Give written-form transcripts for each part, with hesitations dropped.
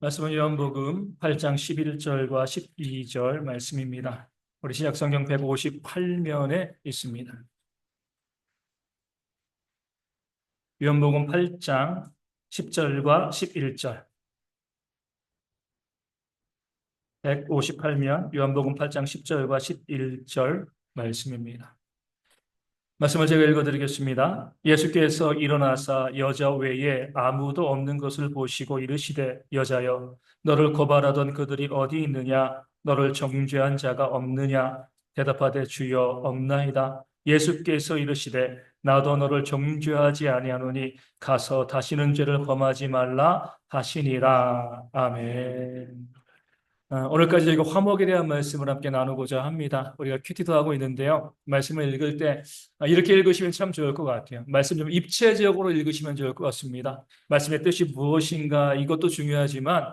말씀은 요한복음 8장 11절과 12절 말씀입니다. 우리 신약성경 158면에 있습니다. 요한복음 8장 10절과 11절 158면 요한복음 8장 10절과 11절 말씀입니다. 말씀을 제가 읽어드리겠습니다. 예수께서 일어나사 여자 외에 아무도 없는 것을 보시고 이르시되 여자여 너를 고발하던 그들이 어디 있느냐 너를 정죄한 자가 없느냐 대답하되 주여 없나이다. 예수께서 이르시되 나도 너를 정죄하지 아니하노니 가서 다시는 죄를 범하지 말라 하시니라. 아멘. 오늘까지 저희가 화목에 대한 말씀을 함께 나누고자 합니다. 우리가 큐티도 하고 있는데요. 말씀을 읽을 때 이렇게 읽으시면 참 좋을 것 같아요. 말씀 좀 입체적으로 읽으시면 좋을 것 같습니다. 말씀의 뜻이 무엇인가 이것도 중요하지만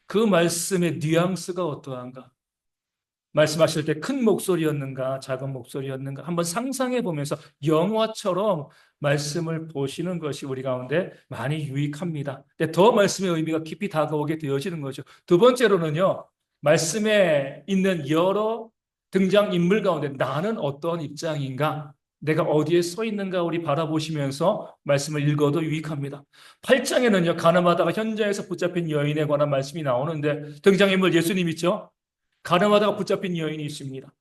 그 말씀의 뉘앙스가 어떠한가? 말씀하실 때 큰 목소리였는가, 작은 목소리였는가 한번 상상해 보면서 영화처럼 말씀을 보시는 것이 우리 가운데 많이 유익합니다. 근데 더 말씀의 의미가 깊이 다가오게 되어지는 거죠. 두 번째로는요, 말씀에 있는 여러 등장 인물 가운데 나는 어떤 입장인가, 내가 어디에 서 있는가 우리 바라보시면서 말씀을 읽어도 유익합니다. 8장에는요, 가늠하다가 현장에서 붙잡힌 여인에 관한 말씀이 나오는데 등장인물 예수님 있죠? 가늠하다가 붙잡힌 여인이 있습니다.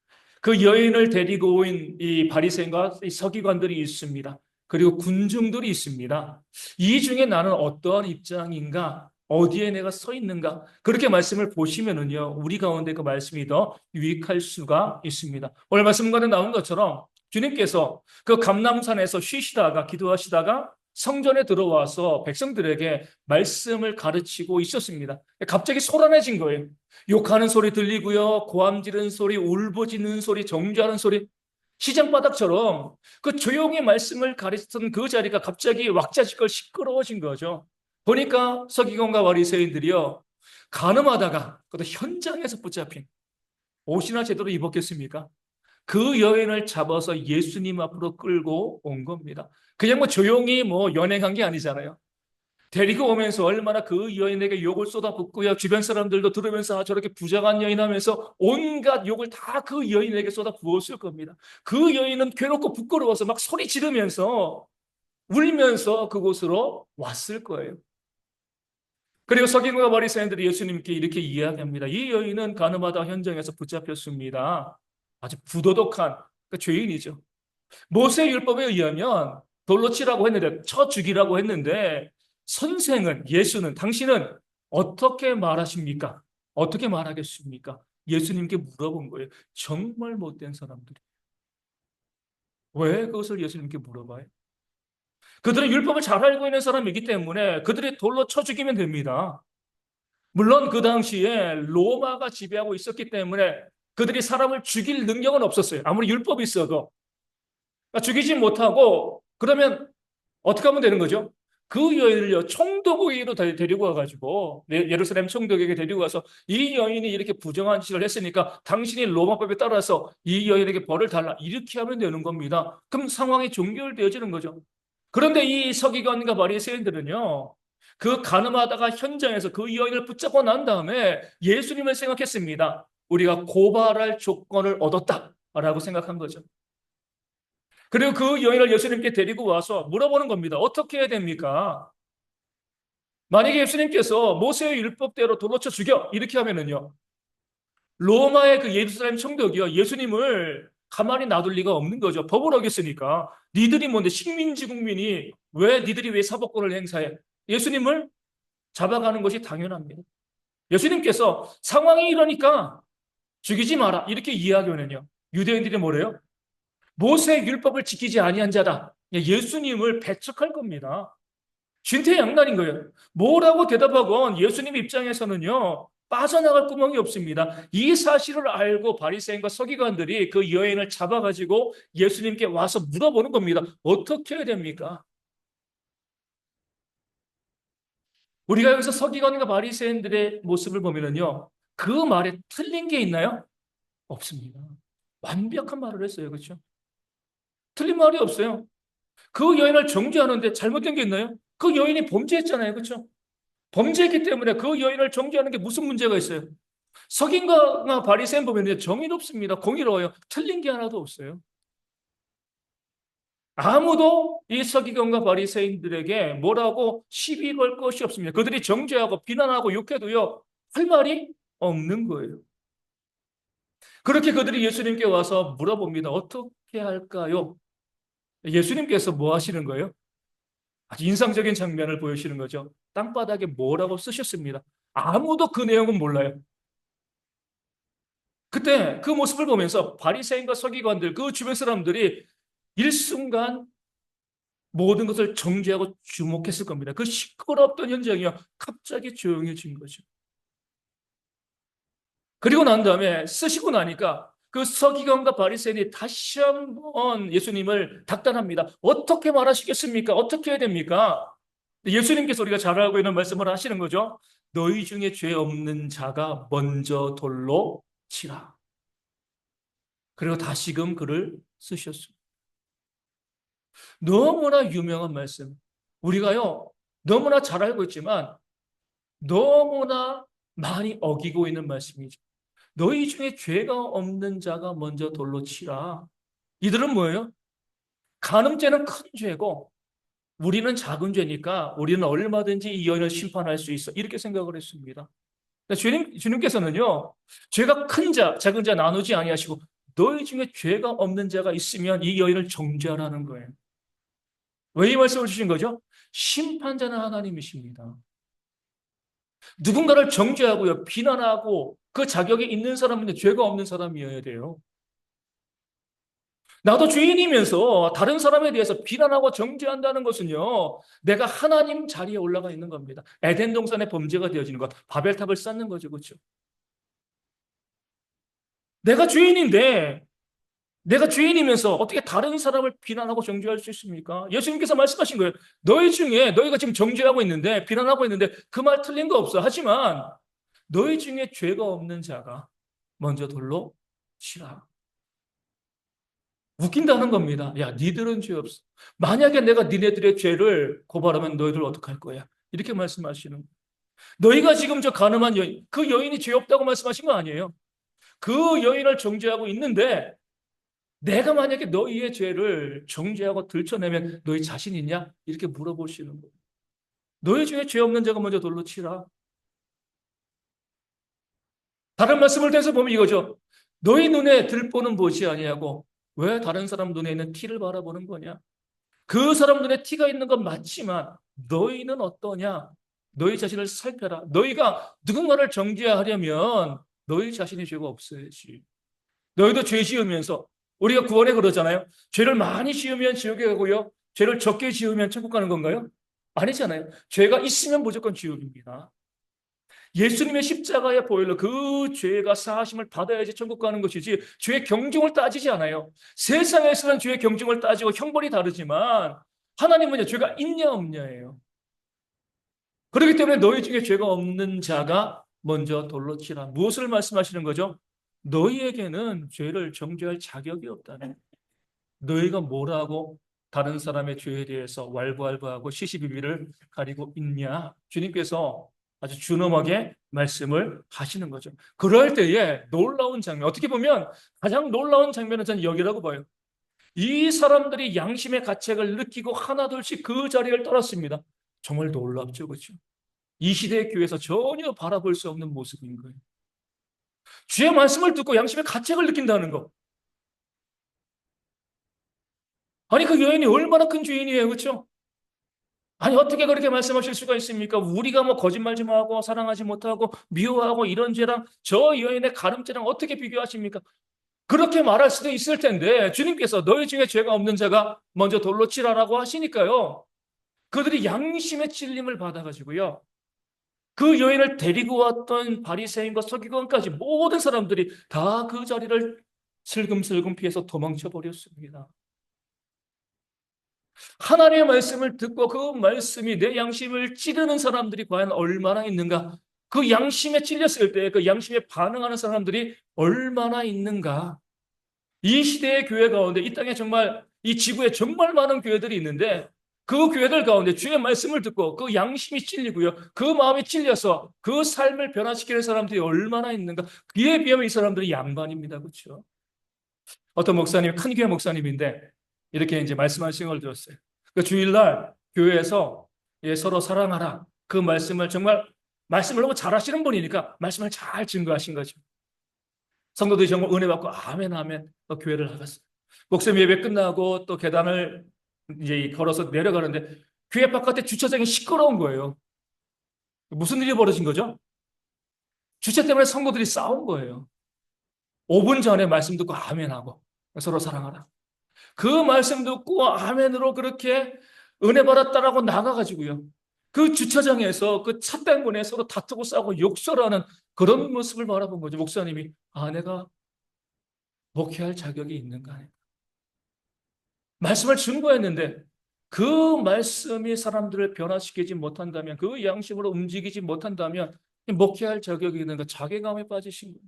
그 여인을 데리고 온 이 바리새인과 이 서기관들이 있습니다. 그리고 군중들이 있습니다. 이 중에 나는 어떠한 입장인가? 어디에 내가 서 있는가? 그렇게 말씀을 보시면은요, 우리 가운데 그 말씀이 더 유익할 수가 있습니다. 오늘 말씀과는 나온 것처럼 주님께서 그 감람산에서 쉬시다가 기도하시다가 성전에 들어와서 백성들에게 말씀을 가르치고 있었습니다. 갑자기 소란해진 거예요. 욕하는 소리 들리고요. 고함 지르는 소리, 울부짖는 소리, 정죄하는 소리. 시장바닥처럼 그 조용히 말씀을 가르치던 그 자리가 갑자기 왁자지껄 시끄러워진 거죠. 보니까 서기관과 바리새인들이요. 간음하다가 그것도 현장에서 붙잡힌 옷이나 제대로 입었겠습니까? 그 여인을 잡아서 예수님 앞으로 끌고 온 겁니다. 그냥 뭐 조용히 뭐 연행한 게 아니잖아요. 데리고 오면서 얼마나 그 여인에게 욕을 쏟아붓고요. 주변 사람들도 들으면서 저렇게 부정한 여인 하면서 온갖 욕을 다 그 여인에게 쏟아부었을 겁니다. 그 여인은 괴롭고 부끄러워서 막 소리 지르면서 울면서 그곳으로 왔을 거예요. 그리고 서기관과 바리새인들이 예수님께 이렇게 이야기합니다. 이 여인은 가늠하다 현장에서 붙잡혔습니다. 아주 부도덕한 그 죄인이죠. 모세 율법에 의하면 돌로 치라고 했는데 쳐 죽이라고 했는데 선생은 예수는 당신은 어떻게 말하십니까? 어떻게 말하겠습니까? 예수님께 물어본 거예요. 정말 못된 사람들이. 왜 그것을 예수님께 물어봐요? 그들은 율법을 잘 알고 있는 사람이기 때문에 그들이 돌로 쳐 죽이면 됩니다. 물론 그 당시에 로마가 지배하고 있었기 때문에 그들이 사람을 죽일 능력은 없었어요. 아무리 율법이 있어도. 그러니까 죽이지 못하고 그러면 어떻게 하면 되는 거죠? 그 여인을요, 총독에게로 데리고 와가지고, 예루살렘 총독에게 데리고 와서 이 여인이 이렇게 부정한 짓을 했으니까 당신이 로마법에 따라서 이 여인에게 벌을 달라. 이렇게 하면 되는 겁니다. 그럼 상황이 종결되어지는 거죠. 그런데 이 서기관과 바리새인들은요, 그 가늠하다가 현장에서 그 여인을 붙잡고 난 다음에 예수님을 생각했습니다. 우리가 고발할 조건을 얻었다라고 생각한 거죠. 그리고 그 여인을 예수님께 데리고 와서 물어보는 겁니다. 어떻게 해야 됩니까? 만약에 예수님께서 모세의 율법대로 돌로 쳐 죽여 이렇게 하면은요. 로마의 그 예루살렘 총독이요. 예수님을 가만히 놔둘 리가 없는 거죠. 법을 어겼으니까. 니들이 뭔데 식민지 국민이 니들이 왜 사법권을 행사해? 예수님을 잡아가는 것이 당연합니다. 예수님께서 상황이 이러니까 죽이지 마라 이렇게 이야기하면요. 유대인들이 뭐래요? 모세의 율법을 지키지 아니한 자다. 예수님을 배척할 겁니다. 진퇴양난인 거예요. 뭐라고 대답하건 예수님 입장에서는요. 빠져나갈 구멍이 없습니다. 이 사실을 알고 바리새인과 서기관들이 그 여인을 잡아가지고 예수님께 와서 물어보는 겁니다. 어떻게 해야 됩니까? 우리가 여기서 서기관과 바리새인들의 모습을 보면은요. 그 말에 틀린 게 있나요? 없습니다. 완벽한 말을 했어요. 그렇죠? 틀린 말이 없어요. 그 여인을 정죄하는데 잘못된 게 있나요? 그 여인이 범죄했잖아요. 그렇죠? 범죄했기 때문에 그 여인을 정죄하는 게 무슨 문제가 있어요? 서기관과 바리새인 보면 정의롭습니다. 공의로워요. 틀린 게 하나도 없어요. 아무도 이 서기관과 바리새인들에게 뭐라고 시비 걸 것이 없습니다. 그들이 정죄하고 비난하고 욕해도요, 할 말이 없는 거예요. 그렇게 그들이 예수님께 와서 물어봅니다. 어떻게 할까요? 예수님께서 뭐 하시는 거예요? 아주 인상적인 장면을 보여주시는 거죠. 땅바닥에 뭐라고 쓰셨습니다. 아무도 그 내용은 몰라요. 그때 그 모습을 보면서 바리새인과 서기관들, 그 주변 사람들이 일순간 모든 것을 정죄하고 주목했을 겁니다. 그 시끄럽던 현장이요, 갑자기 조용해진 거죠. 그리고 난 다음에 쓰시고 나니까 그 서기관과 바리새인이 다시 한번 예수님을 닥달합니다. 어떻게 말하시겠습니까? 어떻게 해야 됩니까? 예수님께서 우리가 잘 알고 있는 말씀을 하시는 거죠. 너희 중에 죄 없는 자가 먼저 돌로 치라. 그리고 다시금 글을 쓰셨습니다. 너무나 유명한 말씀. 우리가요, 너무나 잘 알고 있지만 너무나 많이 어기고 있는 말씀이죠. 너희 중에 죄가 없는 자가 먼저 돌로 치라. 이들은 뭐예요? 간음죄는 큰 죄고 우리는 작은 죄니까 우리는 얼마든지 이 여인을 심판할 수 있어. 이렇게 생각을 했습니다. 주님께서는요, 죄가 큰 자, 작은 자 나누지 아니하시고 너희 중에 죄가 없는 자가 있으면 이 여인을 정죄하라는 거예요. 왜 이 말씀을 주신 거죠? 심판자는 하나님이십니다. 누군가를 정죄하고요, 비난하고 그 자격이 있는 사람인데 죄가 없는 사람이어야 돼요. 나도 죄인이면서 다른 사람에 대해서 비난하고 정죄한다는 것은요, 내가 하나님 자리에 올라가 있는 겁니다. 에덴 동산의 범죄가 되어지는 것, 바벨탑을 쌓는 거죠, 그렇죠? 내가 죄인인데, 내가 죄인이면서 어떻게 다른 사람을 비난하고 정죄할 수 있습니까? 예수님께서 말씀하신 거예요. 너희 중에 너희가 지금 정죄하고 있는데, 비난하고 있는데 그 말 틀린 거 없어. 하지만 너희 중에 죄가 없는 자가 먼저 돌로 치라. 웃긴다는 겁니다. 야, 니들은 죄 없어. 만약에 내가 니네들의 죄를 고발하면 너희들 어떡할 거야? 이렇게 말씀하시는 거예요. 너희가 지금 저 가늠한 여인, 그 여인이 죄 없다고 말씀하신 거 아니에요. 그 여인을 정죄하고 있는데 내가 만약에 너희의 죄를 정죄하고 들춰내면 너희 자신 있냐? 이렇게 물어보시는 거예요. 너희 중에 죄 없는 자가 먼저 돌로 치라. 다른 말씀을 대해서 보면 이거죠. 너희 눈에 들보는 보지 아니하고 왜 다른 사람 눈에 있는 티를 바라보는 거냐? 그 사람 눈에 티가 있는 건 맞지만 너희는 어떠냐? 너희 자신을 살펴라. 너희가 누군가를 정죄하려면 너희 자신이 죄가 없어야지. 너희도 죄 지으면서 우리가 구원에 그러잖아요. 죄를 많이 지으면 지옥에 가고요. 죄를 적게 지으면 천국 가는 건가요? 아니잖아요. 죄가 있으면 무조건 지옥입니다. 예수님의 십자가의 보혈로 그 죄가 사하심을 받아야지 천국 가는 것이지 죄의 경중을 따지지 않아요. 세상에서는 죄의 경중을 따지고 형벌이 다르지만 하나님은요, 죄가 있냐 없냐예요. 그렇기 때문에 너희 중에 죄가 없는 자가 먼저 돌로 치라. 무엇을 말씀하시는 거죠? 너희에게는 죄를 정죄할 자격이 없다네. 너희가 뭐라고 다른 사람의 죄에 대해서 왈부왈부하고 시시비비를 가리고 있냐? 주님께서 아주 준엄하게 말씀을 하시는 거죠. 그럴 때에 놀라운 장면, 어떻게 보면 가장 놀라운 장면은 저는 여기라고 봐요. 이 사람들이 양심의 가책을 느끼고 하나둘씩 그 자리를 떠났습니다. 정말 놀랍죠, 그렇죠? 이 시대의 교회에서 전혀 바라볼 수 없는 모습인 거예요. 주의 말씀을 듣고 양심의 가책을 느낀다는 거. 아니, 그 여인이 얼마나 큰 죄인이에요, 그렇죠? 아니, 어떻게 그렇게 말씀하실 수가 있습니까? 우리가 뭐 거짓말 좀 하고 사랑하지 못하고 미워하고 이런 죄랑 저 여인의 가늠죄랑 어떻게 비교하십니까? 그렇게 말할 수도 있을 텐데 주님께서 너희 중에 죄가 없는 자가 먼저 돌로 치라라고 하시니까요. 그들이 양심의 찔림을 받아가지고요. 그 여인을 데리고 왔던 바리새인과 서기관까지 모든 사람들이 다 그 자리를 슬금슬금 피해서 도망쳐 버렸습니다. 하나님의 말씀을 듣고 그 말씀이 내 양심을 찌르는 사람들이 과연 얼마나 있는가? 그 양심에 찔렸을 때 그 양심에 반응하는 사람들이 얼마나 있는가? 이 시대의 교회 가운데 이 땅에 정말 이 지구에 정말 많은 교회들이 있는데 그 교회들 가운데 주의 말씀을 듣고 그 양심이 찔리고요. 그 마음이 찔려서 그 삶을 변화시키는 사람들이 얼마나 있는가. 그에 비하면 이 사람들이 양반입니다. 그렇죠? 어떤 목사님, 큰 교회 목사님인데 이렇게 이제 말씀하신 걸 들었어요. 그 주일날 교회에서 서로 사랑하라. 그 말씀을 정말 말씀을 너무 잘 하시는 분이니까 말씀을 잘 증거하신 거죠. 성도들이 정말 은혜 받고 아멘 아멘 또 교회를 나갔어요. 목사님 예배 끝나고 또 계단을 이제 걸어서 내려가는데 교회 바깥에 주차장이 시끄러운 거예요. 무슨 일이 벌어진 거죠? 주차 때문에 성도들이 싸운 거예요. 5분 전에 말씀 듣고 아멘하고 서로 사랑하라. 그 말씀 듣고 아멘으로 그렇게 은혜 받았다라고 나가가지고요. 그 주차장에서 그 차 때문에 서로 다투고 싸우고 욕설하는 그런 모습을 바라본 거죠. 목사님이 내가 목회할 자격이 있는가? 말씀을 증거했는데 그 말씀이 사람들을 변화시키지 못한다면 그 양심으로 움직이지 못한다면 목회할 자격이 있는가 자괴감에 빠지신 거예요.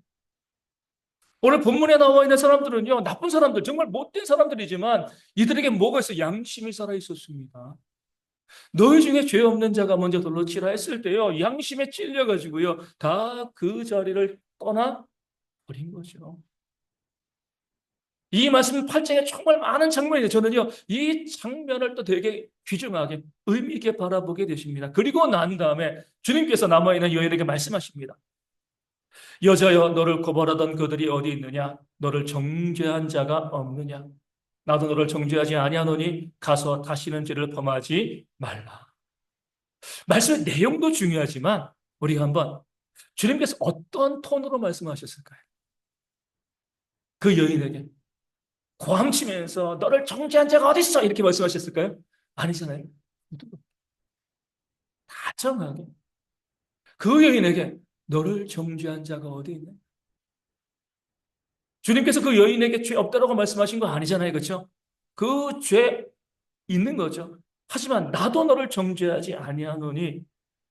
오늘 본문에 나와 있는 사람들은요, 나쁜 사람들, 정말 못된 사람들이지만 이들에게 뭐가 있어? 양심이 살아 있었습니다. 너희 중에 죄 없는 자가 먼저 돌로 치라 했을 때요, 양심에 찔려가지고요, 다 그 자리를 떠나 버린 거죠. 이 말씀 8장에 정말 많은 장면인데 저는요, 이 장면을 또 되게 귀중하게 의미 있게 바라보게 되십니다. 그리고 난 다음에 주님께서 남아있는 여인에게 말씀하십니다. 여자여 너를 고발하던 그들이 어디 있느냐? 너를 정죄한 자가 없느냐? 나도 너를 정죄하지 아니하노니 가서 다시는 죄를 범하지 말라. 말씀의 내용도 중요하지만 우리가 한번 주님께서 어떤 톤으로 말씀하셨을까요? 그 여인에게 고함치면서 너를 정죄한 자가 어디 있어? 이렇게 말씀하셨을까요? 아니잖아요. 다정하게 그 여인에게 너를 정죄한 자가 어디 있냐? 주님께서 그 여인에게 죄 없다라고 말씀하신 거 아니잖아요. 그렇죠? 그 죄 있는 거죠. 하지만 나도 너를 정죄하지 아니하노니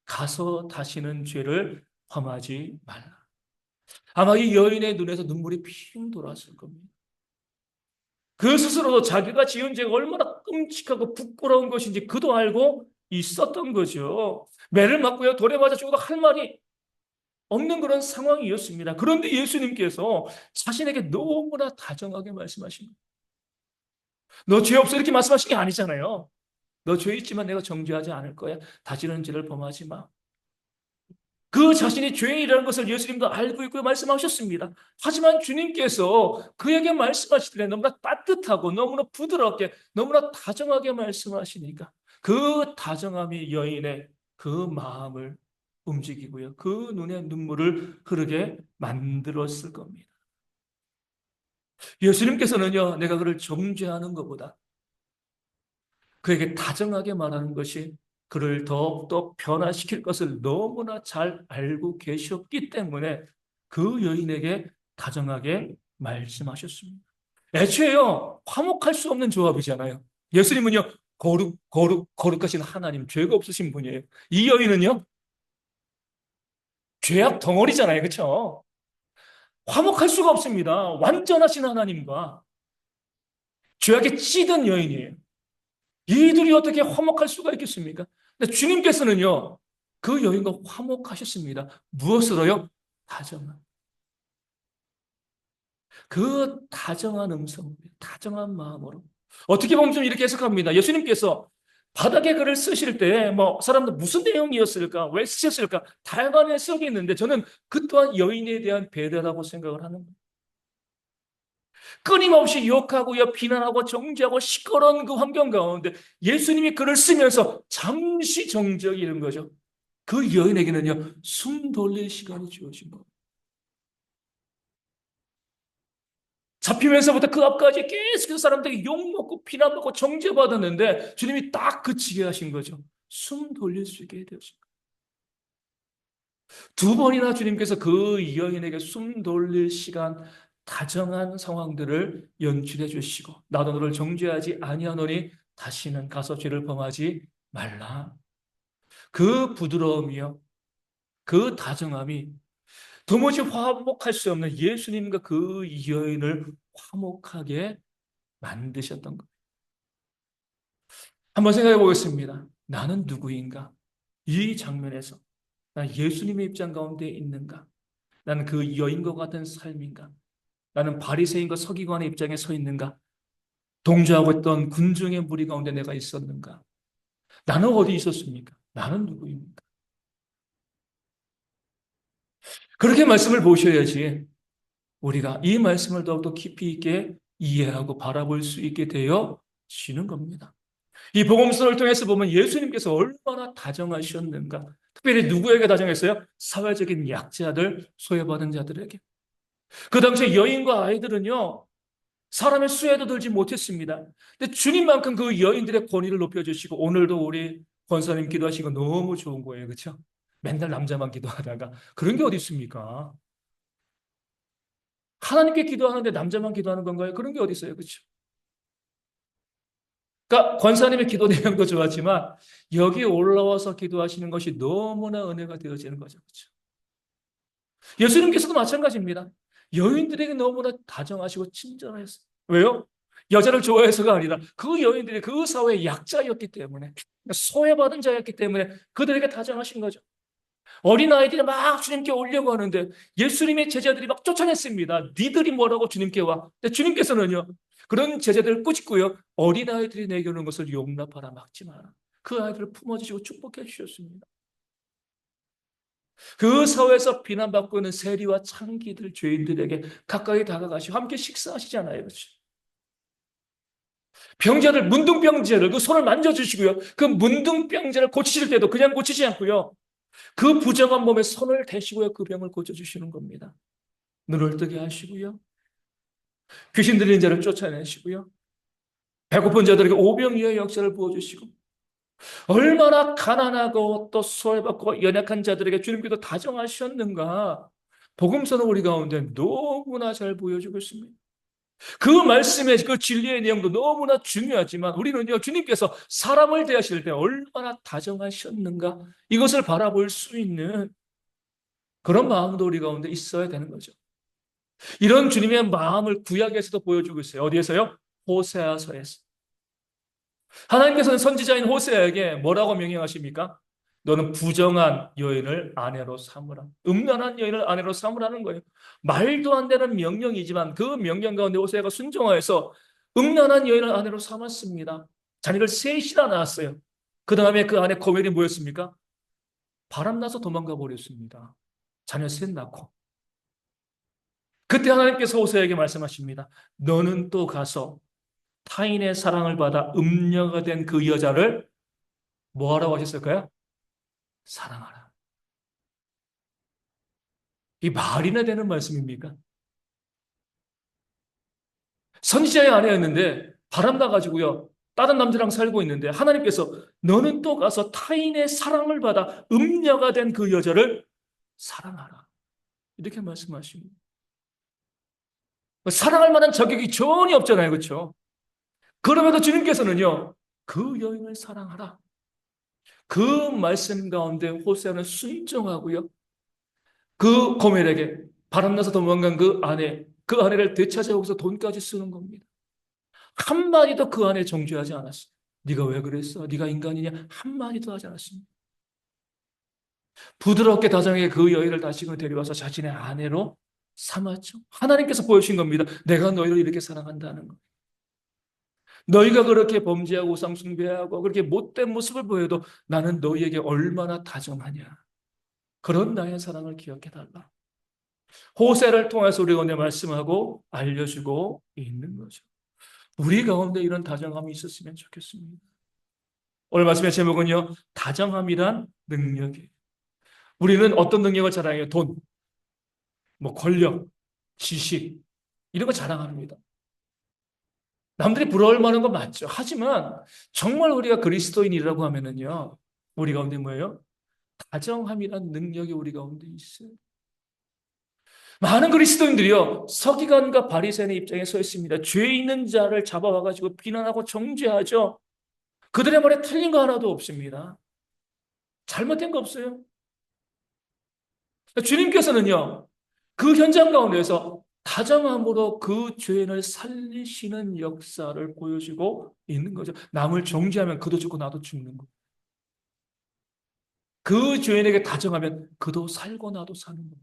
가서 다시는 죄를 범하지 말라. 아마 이 여인의 눈에서 눈물이 핑 돌았을 겁니다. 그 스스로도 자기가 지은 죄가 얼마나 끔찍하고 부끄러운 것인지 그도 알고 있었던 거죠. 매를 맞고요, 돌에 맞아 죽어도 할 말이 없는 그런 상황이었습니다. 그런데 예수님께서 자신에게 너무나 다정하게 말씀하신 거예요. 너 죄 없어 이렇게 말씀하신 게 아니잖아요. 너 죄 있지만 내가 정죄하지 않을 거야. 다시는 죄를 범하지 마. 그 자신이 죄인이라는 것을 예수님도 알고 있고 말씀하셨습니다. 하지만 주님께서 그에게 말씀하실 때 너무나 따뜻하고 너무나 부드럽게 너무나 다정하게 말씀하시니까 그 다정함이 여인의 그 마음을 움직이고요. 그 눈에 눈물을 흐르게 만들었을 겁니다. 예수님께서는요, 내가 그를 정죄하는 것보다 그에게 다정하게 말하는 것이 그를 더욱더 변화시킬 것을 너무나 잘 알고 계셨기 때문에 그 여인에게 다정하게 말씀하셨습니다. 애초에요, 화목할 수 없는 조합이잖아요. 예수님은요, 거룩하신 하나님, 죄가 없으신 분이에요. 이 여인은요, 죄악 덩어리잖아요. 그렇죠? 화목할 수가 없습니다. 완전하신 하나님과 죄악에 찌든 여인이에요. 이들이 어떻게 화목할 수가 있겠습니까? 근데 주님께서는요, 그 여인과 화목하셨습니다. 무엇으로요? 다정함. 그 다정한 음성, 다정한 마음으로. 어떻게 보면 좀 이렇게 해석합니다. 예수님께서 바닥에 글을 쓰실 때, 사람들 무슨 내용이었을까? 왜 쓰셨을까? 다양한 해석이 있는데, 저는 그 또한 여인에 대한 배려라고 생각을 하는 거예요. 끊임없이 욕하고요, 비난하고 정죄하고 시끄러운 그 환경 가운데 예수님이 글을 쓰면서 잠시 정적이 이런 거죠. 그 여인에게는요, 숨 돌릴 시간이 주어진 거예요. 잡히면서부터 그 앞까지 계속해서 사람들이 욕먹고 비난받고 정죄받았는데 주님이 딱 그치게 하신 거죠. 숨 돌릴 수 있게 되었습니다. 두 번이나 주님께서 그 여인에게 숨 돌릴 시간, 다정한 상황들을 연출해 주시고 나도 너를 정죄하지 아니하노니 다시는 가서 죄를 범하지 말라. 그 부드러움이요. 그 다정함이 도무지 화목할 수 없는 예수님과 그 여인을 화목하게 만드셨던 것. 한번 생각해 보겠습니다. 나는 누구인가? 이 장면에서 나 예수님의 입장 가운데 있는가? 나는 그 여인과 같은 삶인가? 나는 바리새인과 서기관의 입장에 서 있는가? 동조하고 있던 군중의 무리 가운데 내가 있었는가? 나는 어디 있었습니까? 나는 누구입니까? 그렇게 말씀을 보셔야지 우리가 이 말씀을 더욱더 깊이 있게 이해하고 바라볼 수 있게 되어지는 겁니다. 이 복음서를 통해서 보면 예수님께서 얼마나 다정하셨는가. 특별히 누구에게 다정했어요? 사회적인 약자들, 소외받은 자들에게. 그 당시에 여인과 아이들은요, 사람의 수혜도 들지 못했습니다. 근데 주님만큼 그 여인들의 권위를 높여주시고, 오늘도 우리 권사님 기도하시고 너무 좋은 거예요. 그렇죠? 맨날 남자만 기도하다가. 그런 게 어디 있습니까? 하나님께 기도하는데 남자만 기도하는 건가요? 그런 게 어디 있어요? 그렇죠? 그러니까 권사님의 기도 내용도 좋았지만 여기 올라와서 기도하시는 것이 너무나 은혜가 되어지는 거죠. 그렇죠? 예수님께서도 마찬가지입니다. 여인들에게 너무나 다정하시고 친절하셨어요. 왜요? 여자를 좋아해서가 아니라 그 여인들이 그 사회의 약자였기 때문에 소외받은 자였기 때문에 그들에게 다정하신 거죠. 어린아이들이 막 주님께 오려고 하는데 예수님의 제자들이 막 쫓아냈습니다. 니들이 뭐라고 주님께 와. 근데 주님께서는요. 그런 제자들을 꾸짖고요. 어린아이들이 내게 오는 것을 용납하라 막지 마라. 그 아이들을 품어주시고 축복해 주셨습니다. 그 사회에서 비난받고 있는 세리와 창기들 죄인들에게 가까이 다가가시고 함께 식사하시잖아요. 그렇죠? 병자를 문둥병자를 그 손을 만져주시고요. 그 문둥병자를 고치실 때도 그냥 고치지 않고요. 그 부정한 몸에 손을 대시고요. 그 병을 고쳐주시는 겁니다. 눈을 뜨게 하시고요. 귀신 들린 자를 쫓아내시고요. 배고픈 자들에게 오병이어의 역사를 부어주시고 얼마나 가난하고 또 소외받고 연약한 자들에게 주님께서 다정하셨는가. 복음서는 우리 가운데 너무나 잘 보여주고 있습니다. 그 말씀의 그 진리의 내용도 너무나 중요하지만 우리는요, 주님께서 사람을 대하실 때 얼마나 다정하셨는가 이것을 바라볼 수 있는 그런 마음도 우리 가운데 있어야 되는 거죠. 이런 주님의 마음을 구약에서도 보여주고 있어요. 어디에서요? 호세아서에서. 하나님께서는 선지자인 호세아에게 뭐라고 명령하십니까? 너는 부정한 여인을 아내로 삼으라. 음란한 여인을 아내로 삼으라는 거예요. 말도 안 되는 명령이지만 그 명령 가운데 호세아가 순종하여서 음란한 여인을 아내로 삼았습니다. 자녀를 셋이나 낳았어요. 그 다음에 그 안에 고멜이 뭐였습니까? 바람나서 도망가 버렸습니다. 자녀 셋 낳고. 그때 하나님께서 호세아에게 말씀하십니다. 너는 또 가서 타인의 사랑을 받아 음녀가 된 그 여자를 뭐하라고 하셨을까요? 사랑하라. 이 말이나 되는 말씀입니까? 선지자의 아내였는데 바람나가지고요. 다른 남자랑 살고 있는데 하나님께서 너는 또 가서 타인의 사랑을 받아 음녀가 된 그 여자를 사랑하라. 이렇게 말씀하십니다. 사랑할 만한 자격이 전혀 없잖아요. 그렇죠? 그럼에도 주님께서는요. 그 여인을 사랑하라. 그 말씀 가운데 호세아는 순종하고요. 그 고멜에게 바람나서 도망간 그 아내를 되찾아오고서 돈까지 쓰는 겁니다. 한마디도 그 아내 정죄하지 않았어요. 네가 왜 그랬어? 네가 인간이냐? 한마디도 하지 않았습니다. 부드럽게 다정하게 그 여인을 다시금 데려와서 자신의 아내로 삼았죠. 하나님께서 보여주신 겁니다. 내가 너희를 이렇게 사랑한다는 거. 너희가 그렇게 범죄하고 우상숭배하고 그렇게 못된 모습을 보여도 나는 너희에게 얼마나 다정하냐. 그런 나의 사랑을 기억해달라. 호세를 통해서 우리가 오늘 말씀하고 알려주고 있는 거죠. 우리 가운데 이런 다정함이 있었으면 좋겠습니다. 오늘 말씀의 제목은요, 다정함이란 능력이에요. 우리는 어떤 능력을 자랑해요? 돈, 뭐 권력, 지식 이런 거 자랑합니다. 남들이 부러울 만한 건 맞죠. 하지만 정말 우리가 그리스도인이라고 하면은요, 우리 가운데 뭐예요? 다정함이란 능력이 우리 가운데 있어요. 많은 그리스도인들이요, 서기관과 바리새인의 입장에 서 있습니다. 죄 있는 자를 잡아와가지고 비난하고 정죄하죠. 그들의 말에 틀린 거 하나도 없습니다. 잘못된 거 없어요. 주님께서는요, 그 현장 가운데서 다정함으로 그 죄인을 살리시는 역사를 보여주고 있는 거죠. 남을 정죄하면 그도 죽고 나도 죽는 거. 그 죄인에게 다정하면 그도 살고 나도 사는 거.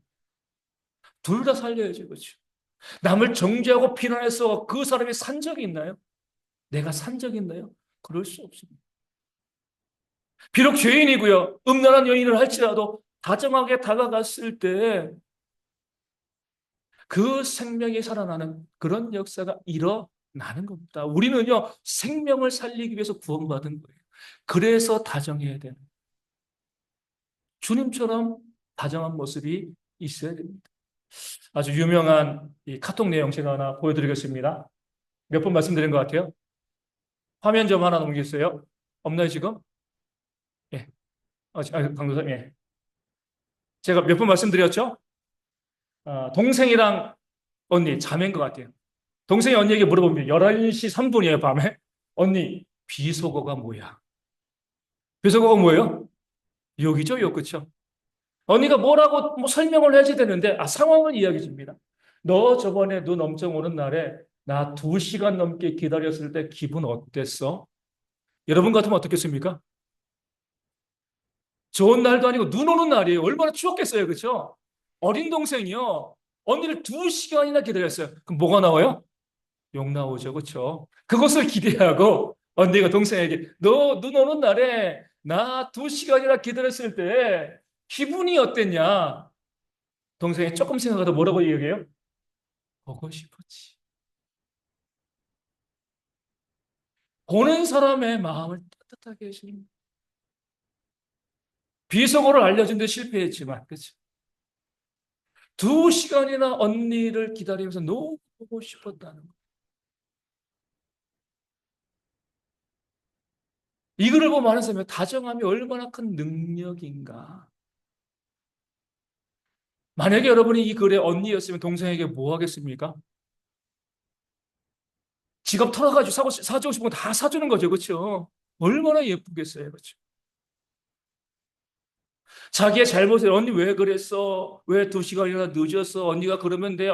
둘 다 살려야죠, 그렇죠? 남을 정죄하고 비난해서 그 사람이 산 적이 있나요? 내가 산 적이 있나요? 그럴 수 없습니다. 비록 죄인이고요, 음란한 여인을 할지라도 다정하게 다가갔을 때 그 생명이 살아나는 그런 역사가 일어나는 겁니다. 우리는요, 생명을 살리기 위해서 구원받은 거예요. 그래서 다정해야 되는, 주님처럼 다정한 모습이 있어야 됩니다. 아주 유명한 이 카톡 내용 제가 하나 보여드리겠습니다. 몇 번 말씀드린 것 같아요. 화면 좀 하나 넘기겠어요? 없나요, 지금? 예. 강도사, 예. 제가 몇 번 말씀드렸죠? 동생이랑 언니, 자매인 것 같아요. 동생이 언니에게 물어봅니다. 11시 3분이에요, 밤에. 언니, 비속어가 뭐야? 비속어가 뭐예요? 욕이죠, 욕, 그쵸? 언니가 뭐라고 뭐 설명을 해야 되는데, 상황을 이야기해 줍니다. 너 저번에 눈 엄청 오는 날에 나 2시간 넘게 기다렸을 때 기분 어땠어? 여러분 같으면 어떻겠습니까? 좋은 날도 아니고 눈 오는 날이에요. 얼마나 추웠겠어요, 그쵸? 어린 동생이요. 언니를 2시간이나 기다렸어요. 그럼 뭐가 나와요? 욕 나오죠. 그렇죠? 그것을 기대하고 언니가 동생에게 너 눈 오는 날에 나 2시간이나 기다렸을 때 기분이 어땠냐? 동생이 조금 생각하다 뭐라고 얘기해요? 보고 싶었지. 보는 사람의 마음을 따뜻하게 해주는 비속어를 알려준 데 실패했지만 그렇죠? 2시간이나 언니를 기다리면서 너무 보고 싶었다는 거. 이거를 보면 아는 사람이 다정함이 얼마나 큰 능력인가. 만약에 여러분이 이 글의 언니였으면 동생에게 뭐 하겠습니까? 지갑 털어가지고 사주고 싶은 거 다 사주는 거죠. 그렇죠? 얼마나 예쁘겠어요. 그렇죠? 자기의 잘못을 언니 왜 그랬어? 왜 2시간이나 늦었어? 언니가 그러면 돼.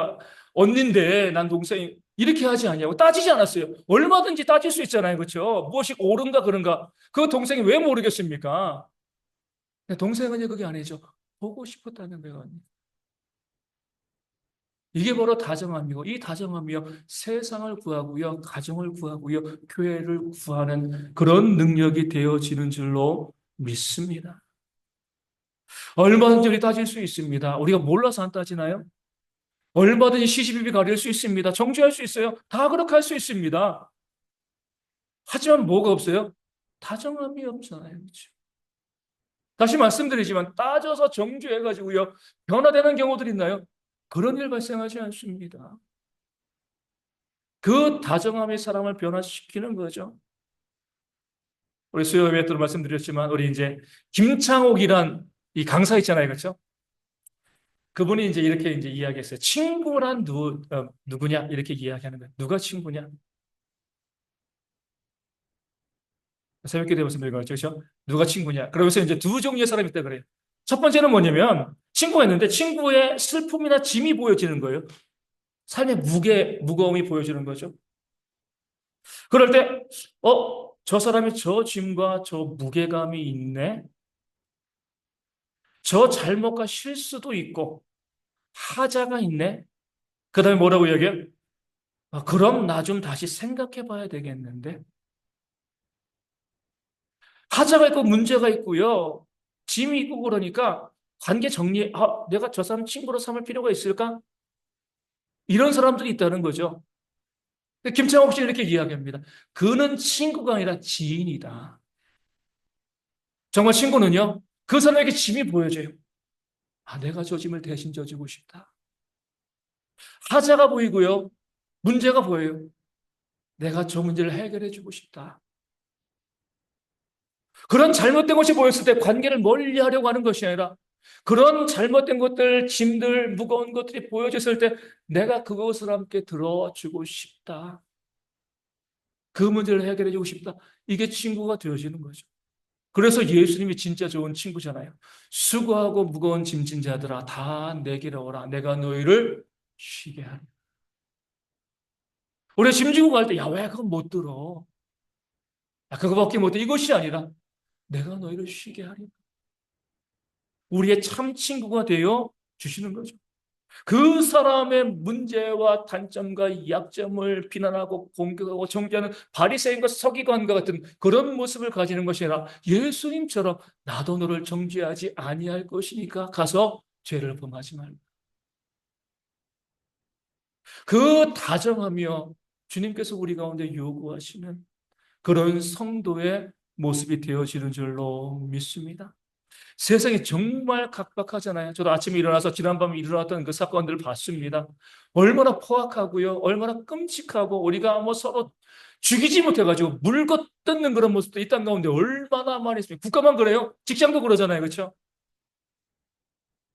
언니인데 난 동생이 이렇게 하지 않냐고 따지지 않았어요. 얼마든지 따질 수 있잖아요. 그렇죠? 무엇이 옳은가 그런가. 그 동생이 왜 모르겠습니까? 동생은 그게 아니죠. 보고 싶었다는 거예요. 이게 바로 다정함이고 이 다정함이요 세상을 구하고요 가정을 구하고요 교회를 구하는 그런 능력이 되어지는 줄로 믿습니다. 얼마든지 우리 따질 수 있습니다. 우리가 몰라서 안 따지나요? 얼마든지 시시비비 가릴 수 있습니다. 정죄할 수 있어요. 다 그렇게 할 수 있습니다. 하지만 뭐가 없어요? 다정함이 없잖아요. 그렇죠? 다시 말씀드리지만 따져서 정죄해가지고요 변화되는 경우들이 있나요? 그런 일 발생하지 않습니다. 그 다정함이 사람을 변화시키는 거죠. 우리 수요 예배 때도 말씀드렸지만 우리 이제 김창옥이란 이 강사 있잖아요, 그렇죠? 그분이 이제 이렇게 이제 이야기했어요. 친구란 누구냐 이렇게 이야기하는 거예요. 누가 친구냐? 새벽기도에 말씀드린 거죠, 그렇죠? 누가 친구냐? 그러면서 이제 두 종류의 사람이 있다 그래요. 첫 번째는 뭐냐면 친구가 있는데 친구의 슬픔이나 짐이 보여지는 거예요. 삶의 무거움이 보여지는 거죠. 그럴 때, 저 사람이 저 짐과 저 무게감이 있네? 저 잘못과 실수도 있고, 하자가 있네? 그 다음에 뭐라고 얘기해요? 그럼 나 좀 다시 생각해 봐야 되겠는데? 하자가 있고 문제가 있고요. 짐이 있고 그러니까 관계 정리, 내가 저 사람 친구로 삼을 필요가 있을까? 이런 사람들이 있다는 거죠. 김창옥 씨는 이렇게 이야기합니다. 그는 친구가 아니라 지인이다. 정말 친구는요, 그 사람에게 짐이 보여져요. 내가 저 짐을 대신 져주고 싶다. 하자가 보이고요. 문제가 보여요. 내가 저 문제를 해결해 주고 싶다. 그런 잘못된 것이 보였을 때 관계를 멀리 하려고 하는 것이 아니라 그런 잘못된 것들, 짐들, 무거운 것들이 보여졌을 때 내가 그것을 함께 들어주고 싶다. 그 문제를 해결해 주고 싶다. 이게 친구가 되어지는 거죠. 그래서 예수님이 진짜 좋은 친구잖아요. 수고하고 무거운 짐진 자들아 다 내게로 오라. 내가 너희를 쉬게 하리라. 우리 짐지고 갈 때, 야, 왜 그거 못 들어? 야, 그거밖에 못 해. 이것이 아니라, 내가 너희를 쉬게 하리. 우리의 참 친구가 되어 주시는 거죠. 그 사람의 문제와 단점과 약점을 비난하고 공격하고 정죄하는 바리새인과 서기관과 같은 그런 모습을 가지는 것이 아니라 예수님처럼 나도 너를 정죄하지 아니할 것이니까 가서 죄를 범하지 말고 그 다정하며 주님께서 우리 가운데 요구하시는 그런 성도의 모습이 되어지는 줄로 믿습니다. 세상이 정말 각박하잖아요. 저도 아침에 일어나서 지난밤에 일어났던 그 사건들을 봤습니다. 얼마나 포악하고요. 얼마나 끔찍하고 우리가 뭐 서로 죽이지 못해가지고 물고 뜯는 그런 모습도 이 땅 가운데 얼마나 많이 있습니까? 국가만 그래요. 직장도 그러잖아요. 그렇죠?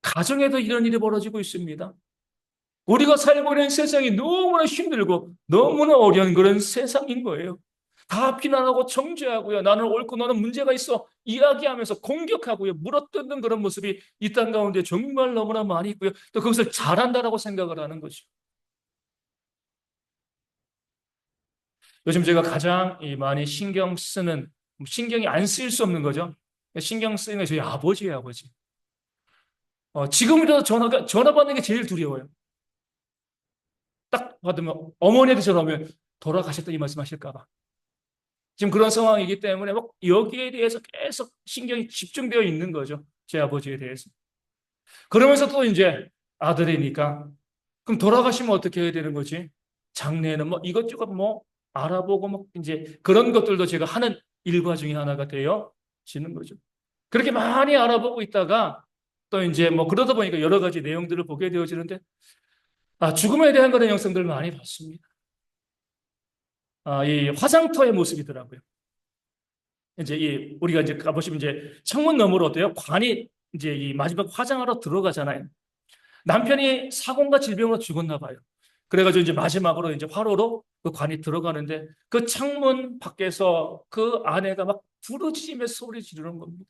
가정에도 이런 일이 벌어지고 있습니다. 우리가 살고 있는 세상이 너무나 힘들고 너무나 어려운 그런 세상인 거예요. 다 비난하고 정죄하고요. 나는 옳고 너는 문제가 있어. 이야기하면서 공격하고요. 물어뜯는 그런 모습이 이 땅 가운데 정말 너무나 많이 있고요. 또 그것을 잘한다라고 생각을 하는 거죠. 요즘 제가 가장 많이 신경 쓰는, 신경이 안 쓰일 수 없는 거죠. 신경 쓰이는 게 저희 아버지예요, 아버지. 지금이라도 전화 받는 게 제일 두려워요. 딱 받으면 어머니한테 전화하면 돌아가셨다 이 말씀하실까 봐. 지금 그런 상황이기 때문에 막 여기에 대해서 계속 신경이 집중되어 있는 거죠. 제 아버지에 대해서. 그러면서 또 이제 아들이니까 그럼 돌아가시면 어떻게 해야 되는 거지? 장례는 뭐 이것저것 뭐 알아보고 뭐 이제 그런 것들도 제가 하는 일과 중에 하나가 되어지는 거죠. 그렇게 많이 알아보고 있다가 또 이제 뭐 그러다 보니까 여러 가지 내용들을 보게 되어지는데 죽음에 대한 그런 영상들을 많이 봤습니다. 이 화장터의 모습이더라고요. 이제 우리가 이제 가보시면 이제 창문 너머로 어때요? 관이 이제 이 마지막 화장하러 들어가잖아요. 남편이 사고인가 질병으로 죽었나 봐요. 그래가지고 이제 마지막으로 이제 화로로 그 관이 들어가는데 그 창문 밖에서 그 아내가 막 부르짖으며 소리 지르는 겁니다.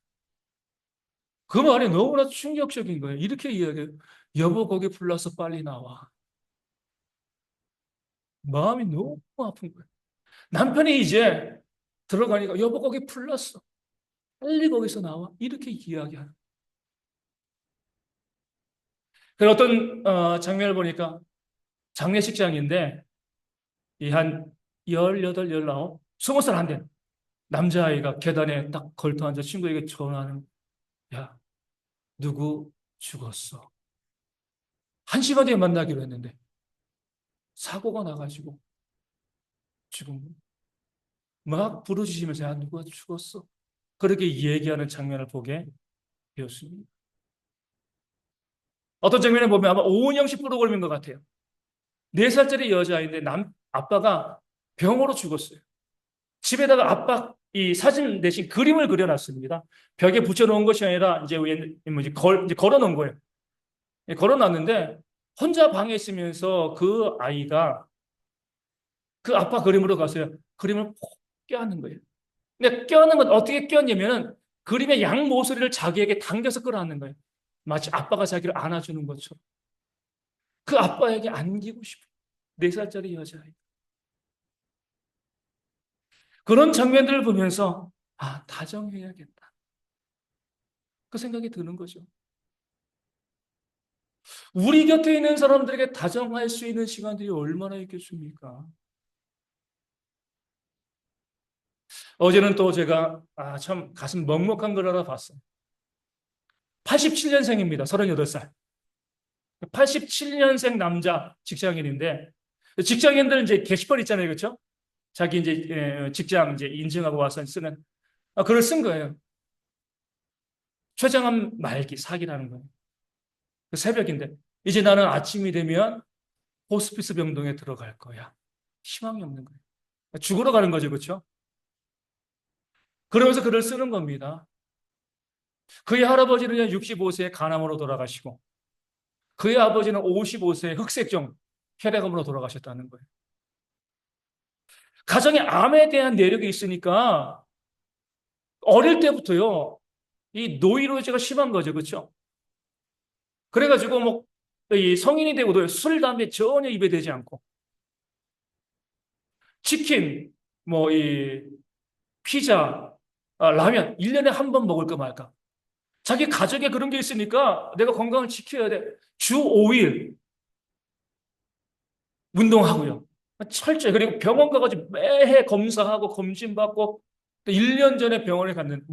그 말이 너무나 충격적인 거예요. 이렇게 이야기해요. 여보, 거기 불나서 빨리 나와. 마음이 너무 아픈 거예요. 남편이 이제 들어가니까 여보, 거기 불났어. 빨리 거기서 나와. 이렇게 이야기하는. 그 어떤 장면을 보니까 장례식장인데 이 한 18, 19, 20살 안 된 남자아이가 계단에 딱 걸터 앉아 친구에게 전화하는 야, 누구 죽었어. 1시간 뒤에 만나기로 했는데 사고가 나가지고 지금 막 부르짖으면서 야, 누가 죽었어. 그렇게 얘기하는 장면을 보게 되었습니다. 어떤 장면에 보면 아마 오은영식 프로그램인 것 같아요. 4살짜리 여자아이인데 아빠가 병으로 죽었어요. 집에다가 아빠 이 사진 대신 그림을 그려놨습니다. 벽에 붙여놓은 것이 아니라 이제 뭐지 이제 걸어놓은 거예요. 예, 걸어놨는데 혼자 방에 있으면서 그 아이가 그 아빠 그림으로 가서요. 그림을 콕 껴안는 거예요. 근데 껴안는 건 어떻게 껴안냐면은 그림의 양 모서리를 자기에게 당겨서 끌어안는 거예요. 마치 아빠가 자기를 안아주는 것처럼. 그 아빠에게 안기고 싶어요. 4살짜리 여자아이. 그런 장면들을 보면서 다정해야겠다. 그 생각이 드는 거죠. 우리 곁에 있는 사람들에게 다정할 수 있는 시간들이 얼마나 있겠습니까? 어제는 또 제가 참 가슴 먹먹한 걸 알아봤어요. 87년생입니다. 38살. 87년생 남자 직장인인데 직장인들은 이제 게시판 있잖아요. 그렇죠? 자기 이제 직장 이제 인증하고 와서 쓰는 글을 쓴 거예요. 최장암 말기 사기라는 거예요. 그 새벽인데 이제 나는 아침이 되면 호스피스 병동에 들어갈 거야. 희망이 없는 거예요. 죽으러 가는 거죠. 그렇죠? 그러면서 글을 쓰는 겁니다. 그의 할아버지는 65세에 간암으로 돌아가시고 그의 아버지는 55세에 흑색종 혈액암으로 돌아가셨다는 거예요. 가정에 암에 대한 내력이 있으니까 어릴 때부터요. 이 노이로제가 심한 거죠. 그렇죠? 그래가지고 뭐 이 성인이 되고도 술, 담배 전혀 입에 대지 않고 치킨, 뭐, 피자, 라면, 1년에 한 번 먹을까 말까. 자기 가족에 그런 게 있으니까 내가 건강을 지켜야 돼. 주 5일 운동하고요. 철저히. 그리고 병원 가가지고 매해 검사하고 검진받고 또 1년 전에 병원에 갔는데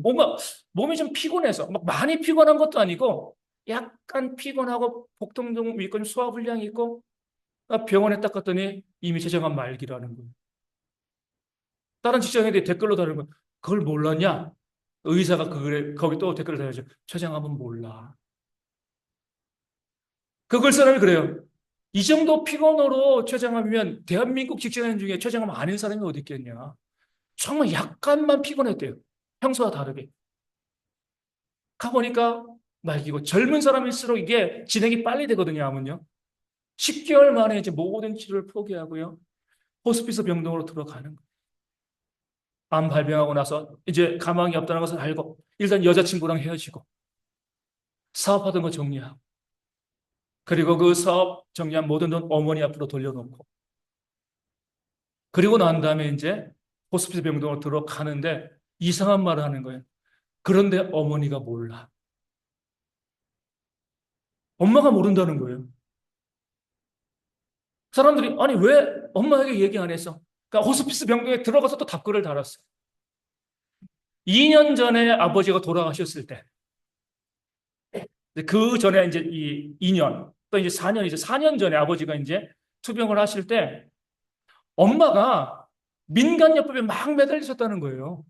몸이 좀 피곤해서 막 많이 피곤한 것도 아니고 약간 피곤하고 복통도 있고 좀 소화불량이 있고 병원에 딱 갔더니 이미 췌장암 말기라는 거예요. 다른 직장인들이 댓글로 다는 거예요. 그걸 몰랐냐? 의사가 거기 또 댓글을 달아줘. 췌장암은 몰라. 그걸 사람이 그래요. 이 정도 피곤으로 췌장암이면 대한민국 직장인 중에 췌장암 아닌 사람이 어디 있겠냐. 정말 약간만 피곤했대요. 평소와 다르게. 가보니까 말기고 젊은 사람일수록 이게 진행이 빨리 되거든요, 암은요. 10개월 만에 이제 모든 치료를 포기하고요. 호스피스 병동으로 들어가는 거예요. 암 발병하고 나서 이제 가망이 없다는 것을 알고 일단 여자친구랑 헤어지고 사업하던 거 정리하고 그리고 그 사업 정리한 모든 돈 어머니 앞으로 돌려놓고 그리고 난 다음에 이제 호스피스 병동으로 들어가는데 이상한 말을 하는 거예요. 그런데 어머니가 몰라. 엄마가 모른다는 거예요. 사람들이 아니 왜 엄마에게 얘기 안 했어? 그러니까 호스피스 병동에 들어가서 또 답글을 달았어요. 2년 전에 아버지가 돌아가셨을 때, 그 전에 이제 이 2년, 또 이제 4년이죠. 4년 전에 아버지가 이제 투병을 하실 때 엄마가 민간요법에 막 매달리셨다는 거예요.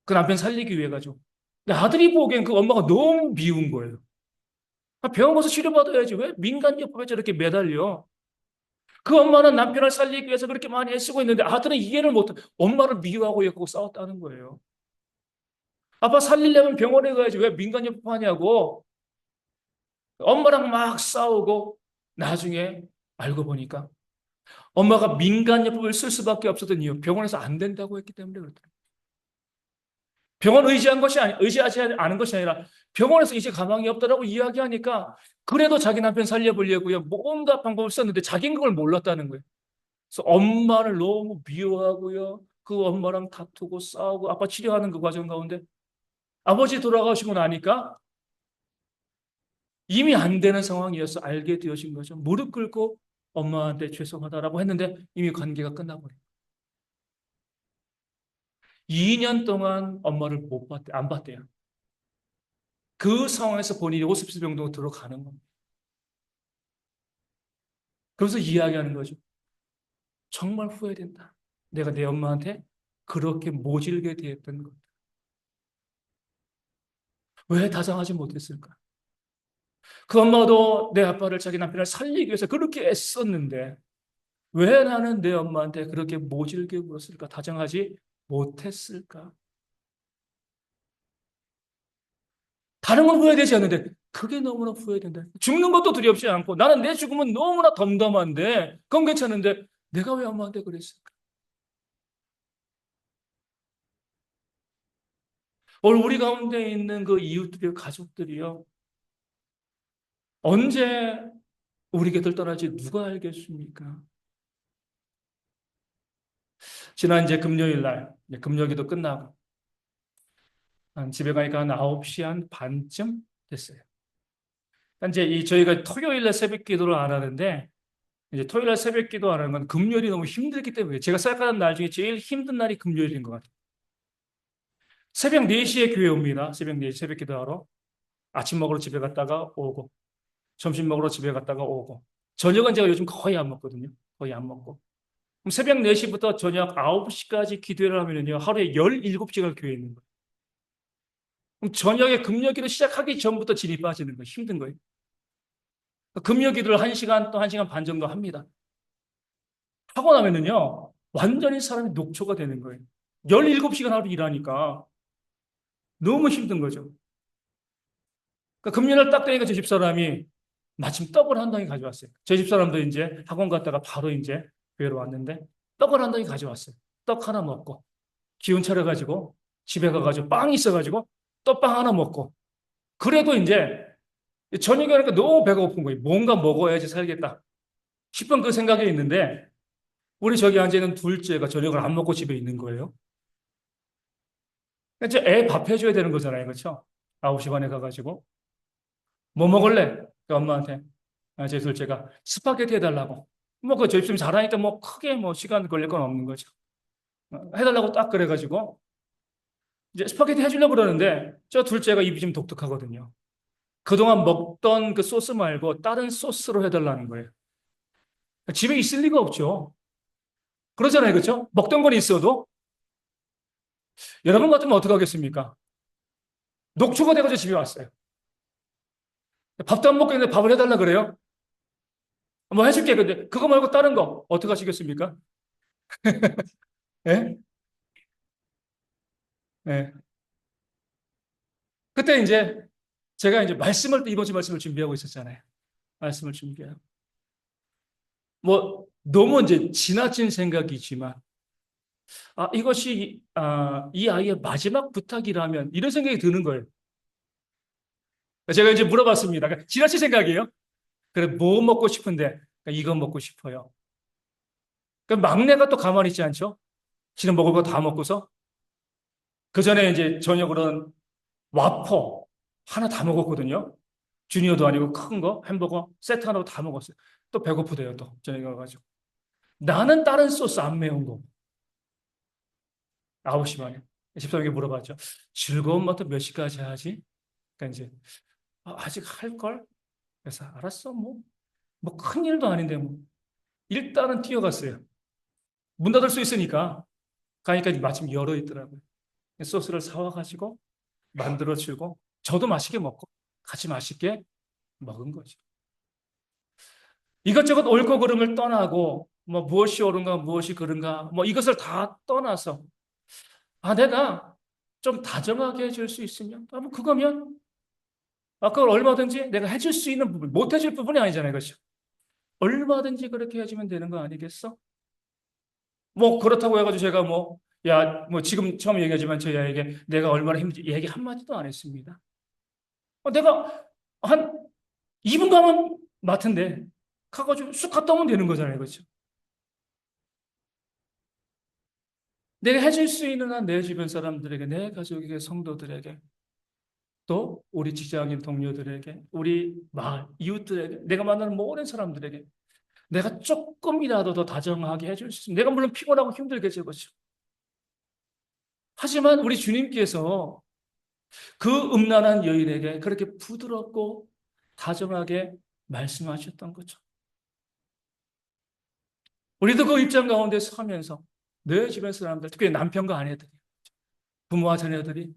그 남편 살리기 위해 가지고. 근데 아들이 보기엔 그 엄마가 너무 미운 거예요. 병원 가서 치료받아야지. 왜 민간요법에 저렇게 매달려? 그 엄마는 남편을 살리기 위해서 그렇게 많이 애쓰고 있는데 아들은 이해를 못해. 엄마를 미워하고 있고 싸웠다는 거예요. 아빠 살리려면 병원에 가야지. 왜 민간요법 하냐고. 엄마랑 막 싸우고 나중에 알고 보니까 엄마가 민간요법을 쓸 수밖에 없었던 이유 병원에서 안 된다고 했기 때문에 그렇더라고요. 병원 의지하지 않은 것이 아니라 병원에서 이제 가망이 없다라고 이야기하니까 그래도 자기 남편 살려보려고요. 뭔가 방법을 썼는데 자기는 그걸 몰랐다는 거예요. 그래서 엄마를 너무 미워하고요. 그 엄마랑 다투고 싸우고 아빠 치료하는 그 과정 가운데 아버지 돌아가시고 나니까 이미 안 되는 상황이어서 알게 되어진 거죠. 무릎 꿇고 엄마한테 죄송하다라고 했는데 이미 관계가 끝나버려요. 2년 동안 엄마를 안 봤대요. 그 상황에서 본인이 호스피스 병동으로 들어가는 겁니다. 그래서 이야기하는 거죠. 정말 후회된다. 내가 내 엄마한테 그렇게 모질게 대했던 것. 왜 다정하지 못했을까? 그 엄마도 내 아빠를 자기 남편을 살리기 위해서 그렇게 애썼는데 왜 나는 내 엄마한테 그렇게 모질게 굴었을까? 다정하지 못했을까? 다른 건 후회되지 않는데 그게 너무나 후회된다. 죽는 것도 두렵지 않고 나는 내 죽음은 너무나 덤덤한데 그건 괜찮은데 내가 왜 엄마한테 그랬을까? 오늘 우리 가운데 있는 그 이웃들이요, 가족들이요. 언제 우리 곁을 떠날지 누가 알겠습니까? 지난 이제 금요일 날, 이제 금요기도 끝나고, 한 집에 가니까 한 9시 한 반쯤 됐어요. 그러니까 이제 저희가 토요일 날 새벽 기도를 안 하는데, 이제 토요일 날 새벽 기도 안 하는 건 금요일이 너무 힘들기 때문에, 제가 생각하는 날 중에 제일 힘든 날이 금요일인 것 같아요. 새벽 4시에 교회 옵니다. 새벽 4시 새벽 기도하러. 아침 먹으러 집에 갔다가 오고, 점심 먹으러 집에 갔다가 오고, 저녁은 제가 요즘 거의 안 먹거든요. 거의 안 먹고. 그럼 새벽 4시부터 저녁 9시까지 기도를 하면요. 하루에 17시간 교회에 있는 거예요. 그럼 저녁에 금요기도 시작하기 전부터 진이 빠지는 거예요. 힘든 거예요. 금요기도를 1시간 또 1시간 반 정도 합니다. 하고 나면은요. 완전히 사람이 녹초가 되는 거예요. 17시간 하루 일하니까 너무 힘든 거죠. 그러니까 금요일 딱 되니까 제 집사람이 마침 떡을 한 덩이 가져왔어요. 제 집사람도 이제 학원 갔다가 바로 이제 교회로 왔는데 떡을 한 덩이 가져왔어요. 떡 하나 먹고 기운 차려가지고 집에 가가지고 빵이 있어가지고 떡빵 하나 먹고 그래도 이제 저녁에 하니까 너무 배가 고픈 거예요. 뭔가 먹어야지 살겠다 싶은 그 생각이 있는데 우리 저기 앉아 있는 둘째가 저녁을 안 먹고 집에 있는 거예요. 이제 애 밥 해줘야 되는 거잖아요. 그렇죠? 9시 반에 가가지고. 뭐 먹을래? 그 엄마한테. 제 둘째가 스파게티 해달라고. 뭐, 그 집좀 잘하니까 뭐 크게 뭐 시간 걸릴 건 없는 거죠. 해달라고 딱 그래가지고 이제 스파게티 해주려고 그러는데 저 둘째가 입이 좀 독특하거든요. 그동안 먹던 그 소스 말고 다른 소스로 해달라는 거예요. 집에 있을 리가 없죠. 그러잖아요. 그렇죠? 먹던 건 있어도 여러분 같으면 어떻게 하겠습니까? 녹초가 돼가지고 집에 왔어요. 밥도 안 먹고 있는데 밥을 해달라 그래요? 뭐 해줄게. 근데 그거 말고 다른 거 어떻게 하시겠습니까? 예? 예. 그때 이제 제가 이제 말씀을 또 이번 주 말씀을 준비하고 있었잖아요. 말씀을 준비하고. 뭐 너무 이제 지나친 생각이지만 이것이 이 아이의 마지막 부탁이라면 이런 생각이 드는 거예요. 제가 이제 물어봤습니다. 그러니까 지나친 생각이에요. 그래 뭐 먹고 싶은데 그러니까 이거 먹고 싶어요. 그 막내가 또 가만히 있지 않죠? 지금 먹을 거 다 먹고서 그 전에 이제 저녁으로는 와퍼 하나 다 먹었거든요. 주니어도 아니고 큰 거 햄버거 세트 하나 다 먹었어요. 또 배고프대요. 또 저녁에 가가지고 나는 다른 소스 안 매운 거 9시 반에 집사람에게 물어봤죠. 즐거운 맛도 몇 시까지 하지? 그러니까 이제 아직 할 걸? 그래서 알았어 뭐 큰일도 아닌데 뭐 일단은 뛰어갔어요. 문 닫을 수 있으니까 가니까 마침 열어 있더라고요. 소스를 사와가지고 만들어주고 저도 맛있게 먹고 같이 맛있게 먹은 거죠. 이것저것 옳고 그름을 떠나고 뭐 무엇이 옳은가 무엇이 그른가 뭐 이것을 다 떠나서 내가 좀 다정하게 해줄 수 있으면 뭐 그거면 그걸 얼마든지 내가 해줄 수 있는 부분 못 해줄 부분이 아니잖아요. 그렇죠? 얼마든지 그렇게 해주면 되는 거 아니겠어? 뭐 그렇다고 해가지고 제가 뭐 지금 처음 얘기하지만 저희 아이에게 내가 얼마나 힘든지 얘기 한마디도 안 했습니다. 내가 한 2분 가면 맡은데 가가지고 쑥 갔다 오면 되는 거잖아요. 그렇죠? 내가 해줄 수 있는 한 내 주변 사람들에게, 내 가족에게, 성도들에게, 또 우리 직장인 동료들에게, 우리 마을, 이웃들에게, 내가 만나는 모든 사람들에게 내가 조금이라도 더 다정하게 해줄 수 있습니다. 내가 물론 피곤하고 힘들겠죠. 그렇죠? 하지만 우리 주님께서 그 음란한 여인에게 그렇게 부드럽고 다정하게 말씀하셨던 거죠. 우리도 그 입장 가운데 서면서 내 주변 사람들, 특히 남편과 아내들이, 부모와 자녀들이,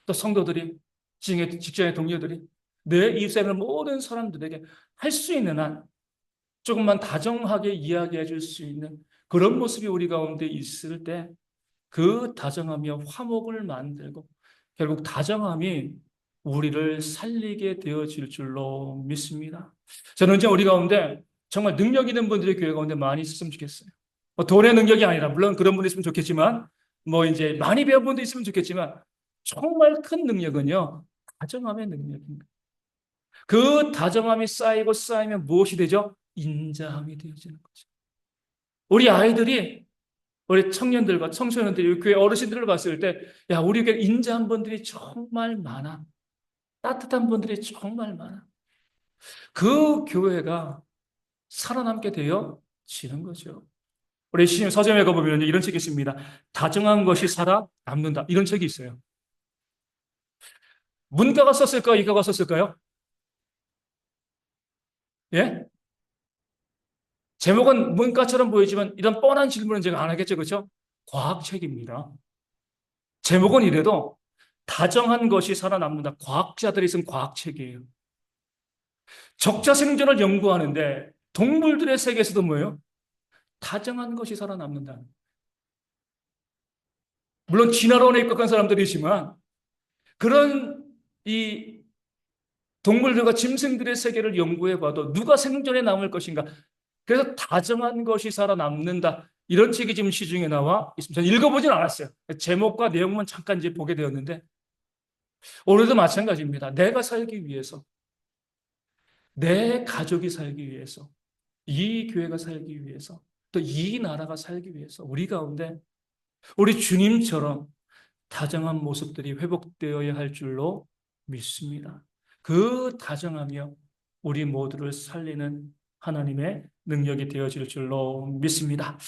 또 성도들이, 직장의 동료들이, 내 입사하는 모든 사람들에게 할 수 있는 한 조금만 다정하게 이야기해 줄 수 있는 그런 모습이 우리 가운데 있을 때 그 다정하며 화목을 만들고 결국 다정함이 우리를 살리게 되어질 줄로 믿습니다. 저는 이제 우리 가운데 정말 능력 있는 분들이 교회 가운데 많이 있었으면 좋겠어요. 돈의 능력이 아니라 물론 그런 분이 있으면 좋겠지만 뭐 이제 많이 배운 분도 있으면 좋겠지만 정말 큰 능력은요 다정함의 능력입니다. 그 다정함이 쌓이고 쌓이면 무엇이 되죠? 인자함이 되어지는 거죠. 우리 아이들이 우리 청년들과 청소년들이 교회 어르신들을 봤을 때, 야, 우리 교회 인자한 분들이 정말 많아. 따뜻한 분들이 정말 많아. 그 교회가 살아남게 되어지는 거죠. 우리 시인 서점에 가보면 이런 책이 있습니다. 다정한 것이 살아남는다. 이런 책이 있어요. 문가가 썼을까요? 이가가 썼을까요? 예? 제목은 문가처럼 보이지만 이런 뻔한 질문은 제가 안 하겠죠. 그렇죠? 과학책입니다. 제목은 이래도 다정한 것이 살아남는다. 과학자들이 쓴 과학책이에요. 적자 생존을 연구하는데 동물들의 세계에서도 뭐예요? 다정한 것이 살아남는다. 물론 진화론에 입각한 사람들이지만 그런 이 동물들과 짐승들의 세계를 연구해 봐도 누가 생존에 남을 것인가? 그래서 다정한 것이 살아남는다. 이런 책이 지금 시중에 나와 있습니다. 저는 읽어보진 않았어요. 제목과 내용만 잠깐 이제 보게 되었는데 오늘도 마찬가지입니다. 내가 살기 위해서, 내 가족이 살기 위해서, 이 교회가 살기 위해서 또 이 나라가 살기 위해서 우리 가운데 우리 주님처럼 다정한 모습들이 회복되어야 할 줄로 믿습니다. 그 다정하며 우리 모두를 살리는 하나님의 능력이 되어질 줄로 믿습니다.